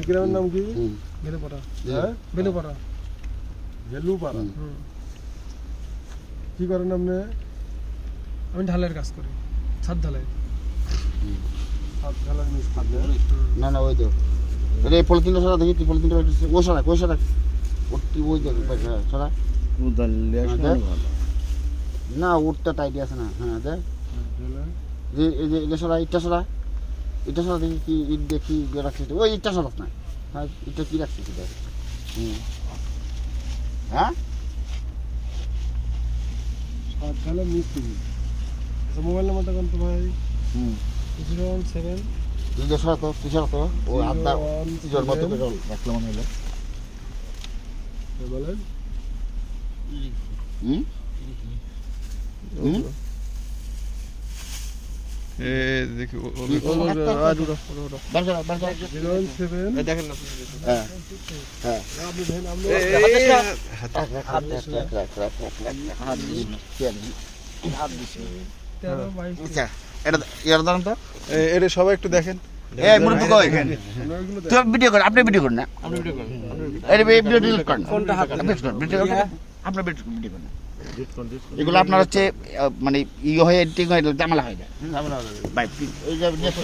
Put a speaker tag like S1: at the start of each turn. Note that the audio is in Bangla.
S1: গ্রামের নাম কি?
S2: বেলুপাড়া।
S1: হ্যাঁ,
S2: বেলুপাড়া।
S1: ভেলুপাড়া। কি করেন আপনি?
S2: আমি ঢালের কাজ করি, ছাদ ঢালাই।
S1: হাত ঢালার মিস্ত্রি না?
S3: না না ওই তো এই পলিথিনটা সরা দেখি তুই পলিথিনটা ও সরা কই সরা ওটি ওই দেখ সরা না উঠটা টাইট আছে না হ্যাঁ দেখ যে এই যে এটা সরা এটা সরা দেখি কি ইট দেখি রাখছিস ওই ইটটা সরাস না হ্যাঁ ইটটা কি রাখছিস এটা হ্যাঁ
S1: হাত ঢালার মিস্ত্রি। মোবাইল নাম্বারটা কোন তো ভাই?
S2: 017
S3: তুই সরা তো ও আদা তিজোর মতো করে রাখলাম মনে হলো
S1: বলেন।
S4: দেখি
S1: 07
S4: দেখেন না
S3: হ্যাঁ হ্যাঁ
S1: আপনি দেখেন আমরা
S3: আচ্ছা এটা ইয়ার দাম তো
S4: এটা সবাই একটু দেখেন।
S3: এই মুরব্বি কই তুই ভিডিও কর আপনি ভিডিও করেন না
S4: আপনি ভিডিও করেন।
S3: এই ভিডিও ডিলিট করেন কোনটা হাতে ভিডিও করেন আপনি ভিডিও করেন এগুলো আপনার হচ্ছে মানে ই হয়ে এডিটিং হয়ে ঝামেলা হয়ে যায় ভাই এই যে নেক্সট